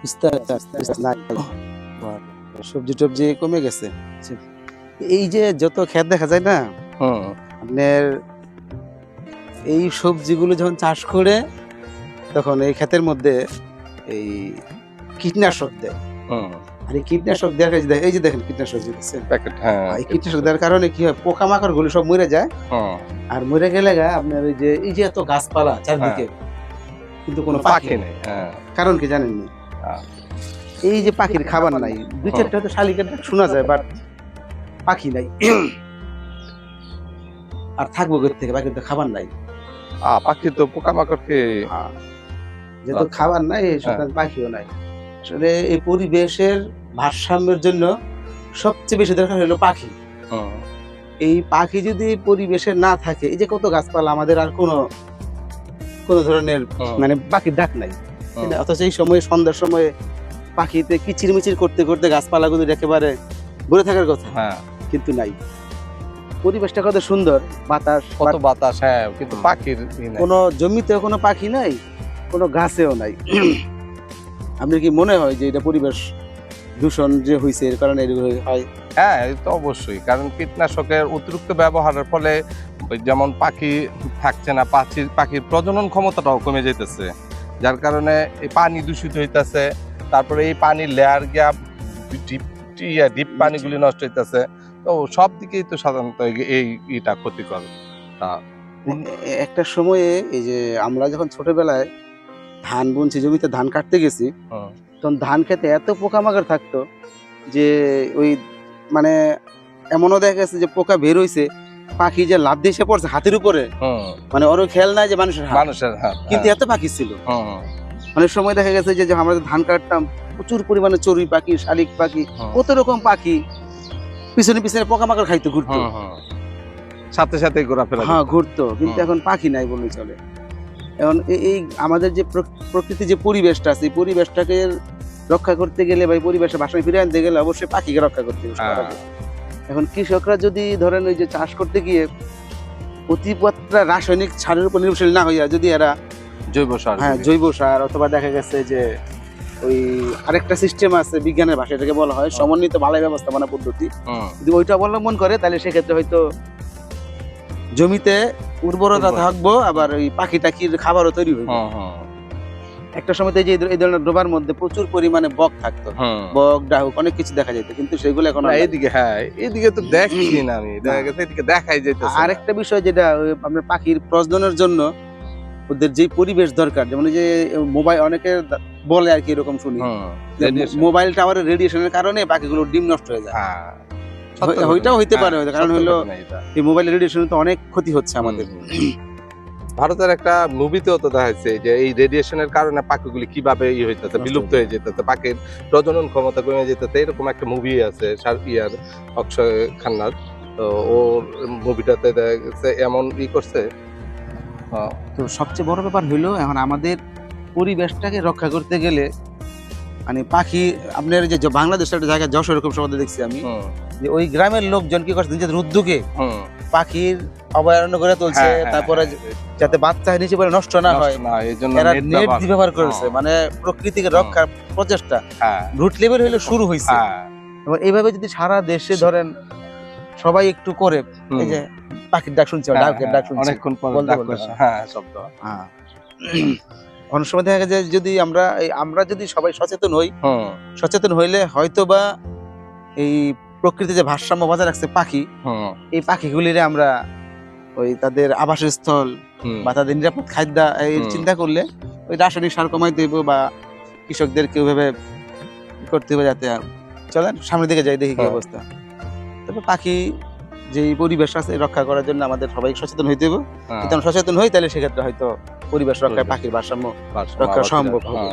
বুঝতে নাই সবজি টবজি কমে গেছে। এই যে যত ক্ষেত দেখা যায় না, হুম আপনার এই সবজিগুলো যখন চাষ করে তখন এই ক্ষেতের মধ্যে এই কীটনাশক দেয়। হুম আর এই কীটনাশক দেওয়ার কাজে এই যে দেখেন কীটনাশক দিতেছেন, প্যাকেট, হ্যাঁ এই কীটনাশক দেওয়ার কারণে কি হয়, পোকামাকড় গুলো সব মরে যায়। হুম আর মরে গেলে আপনার এই যে এত গাছপালা চারদিকে, কিন্তু কোনো পাখি পাখি নেই। নেই। হ্যাঁ কারণ কি জানেন নি? হ্যাঁ। এই যে পাখির খাবার নাই, দুই চারটা হয়তো শালিকের ডাক শোনা যায়, বাট পাখি নাই। আর থাকবো কোথা থেকে, পাখির তো খাবার নাই। পাখি তো পোকামাকড়কে যেহেতু খাবার নাই, সুতরাং পাখিও নাই। আসলে এই পরিবেশের ভারসাম্যের জন্য সবচেয়ে বেশি দরকার হলো পাখি। এই পাখি যদি পরিবেশে না থাকে, এই যে কত গাছপালা, আমাদের আর কোনো ধরনের মানে পাখির ডাক নাই। অথচ এই সময় সন্ধ্যার সময় পাখিতে কিচিরমিচির করতে করতে গাছপালাগুলো একেবারে ভরে থাকার কথা, কিন্তু নাই। পরিবেশটা কত সুন্দর, বাতাস, কত বাতাস, হ্যাঁ, কিন্তু পাখির কোনো জমিতেও কোনো পাখি নাই, কোনো গাছেও নাই। আপনার কি মনে হয় যে এটা পরিবেশ দূষণ যে হয়েছে এর কারণে এরকম হয়? হ্যাঁ, এই তো অবশ্যই। কারণ কীটনাশকের অতিরিক্ত ব্যবহারের ফলে যেমন পাখি থাকছে না, পাখির প্রজনন ক্ষমতাটাও কমে যাইতেছে, যার কারণে এই পানি দূষিত হইতেছে। তারপরে এই পানির লেয়ার গিয়া ডিপ পানিগুলি নষ্ট হইতেছে। তো সব দিকেই তো সাধারণত এইটা ক্ষতিকর। একটা সময়ে এই যে আমরা যখন ছোটবেলায় ধান বুনছি, জমিতে ধান কাটতে গেছি, তখন ধান খেতে এত পোকামাকড় থাকতো যে ওই মানে এমনও দেখা গেছে যে পোকা বের হইছে, পাখি যে লাফ দিয়ে এসে পড়ছে হাতের উপরে, মানে ওর খেয়াল নাই যে মানুষের হাত, কিন্তু এত পাখি ছিল। অনেক সময় দেখা গেছে যে আমরা ধান কাটতাম, প্রচুর পরিমাণে চড়ুই পাখি, শালিক পাখি, কত রকম পাখি পিছনে পিছনে পোকামাকড় খাইতো, ঘুরতো, সাথে সাথে ঘোরাফেরা, হ্যাঁ ঘুরতো, কিন্তু এখন পাখি নাই বললে চলে। এখন এই আমাদের যে প্রকৃতি যে পরিবেশটা আছে, এই পরিবেশটাকে রক্ষা করতে গেলে বা পরিবেশের ভারসাম্য ফিরিয়ে আনতে গেলে অবশ্যই পাখিকে রক্ষা করতে হবে। এখন কৃষকরা যদি ধরেন ওই যে চাষ করতে গিয়ে অতিমাত্রা রাসায়নিক সারের উপর নির্ভরশীল না হইয়া যদি এরা জৈব সার অথবা দেখা গেছে যে ওই আরেকটা সিস্টেম আছে, বিজ্ঞানের ভাষায় এটাকে বলা হয় সমন্বিত বালাই ব্যবস্থাপনা পদ্ধতি, যদি ওইটা অবলম্বন করে তাহলে সেক্ষেত্রে হয়তো জমিতে উর্বরতা থাকবো, আবার ওই পাখি টাকির খাবারও তৈরি হইবে। একটা সময় এই ধরনের ডোবার মধ্যে প্রচুর পরিমাণে বক থাকতো, বক, ডাহুক, অনেক কিছু দেখা যেত, কিন্তু সেগুলো এখন এইদিকে তো দেখি না আমি, দেখা গেছে এদিকে দেখাই যাইতেছে। আরেকটা বিষয় যেটা আপনার পাখির প্রজননের জন্য ওদের যে পরিবেশ দরকার, যেমন যে মোবাইল, অনেকে বলে আর কি, এরকম শুনি মোবাইল টাওয়ারের রেডিয়েশনের কারণে পাখিগুলোর ডিম নষ্ট হয়ে যায়। ওইটাও হইতে পারে, কারণ হলো এই মোবাইলের রেডিয়েশন তো অনেক ক্ষতি হচ্ছে আমাদের। ভারতের একটা মুভিতেও তো দেখাচ্ছে যে এই রেডিয়েশনের কারণে পাখিগুলি কিভাবে হইতেছে, বিলুপ্ত হয়ে যেতেছে, পাখির প্রজনন ক্ষমতা কমে যেতেছে। এরকম একটা মুভি আছে অক্ষয় খান্নার, তো ওর মুভিটাতে দেখা গেছে এমন করছে। তো সবচেয়ে বড় ব্যাপার হইলো এখন আমাদের পরিবেশটাকে রক্ষা করতে গেলে মানে পাখি, আপনার যে বাংলাদেশের একটা জায়গায় যশোর এরকম শব্দ দেখছি আমি, যে ওই গ্রামের লোকজন কি করছে, নিজেদের উদ্যোগে পাখির অভয়ারণ্য করে তুলছে, তারপরে যাতে বাচ্চা নিচে পড়ে নষ্ট না হয় এরা নেট দিয়ে ব্যবহার করেছে, মানে প্রকৃতিকে রক্ষার প্রচেষ্টা রুট লেভেল হইলে শুরু হয়েছে। এবং এইভাবে যদি সারা দেশে ধরেন সবাই একটু করে, এই যে পাখির ডাক শুনছে, ডাকের ডাক শুনছে, অনেকক্ষণ পর ডাক করছে, হ্যাঁ শব্দ, অনেক সময় দেখা যায় যদি আমরা যদি সবাই সচেতন হইলে হয়তো বা এই প্রকৃতি যে ভারসাম্য বজায় রাখছে পাখি, এই পাখিগুলির আমরা ওই তাদের আবাসস্থল বা তাদের নিরাপদ খাদ্য চিন্তা করলে ওই রাসায়নিক সার কমাইতে হইব, বা কৃষকদেরকে ওইভাবে করতে হবে, যাতে চলেন সামনের দিকে যাই, দেখি কি অবস্থা। তবে পাখি যে পরিবেশ আছে রক্ষা করার জন্য আমাদের সবাই সচেতন হইতে হবে। যদি আমরা সচেতন হই তাহলে সেক্ষেত্রে হয়তো পরিবেশ রক্ষায় পাখির ভারসাম্য রক্ষা সম্ভব হবে।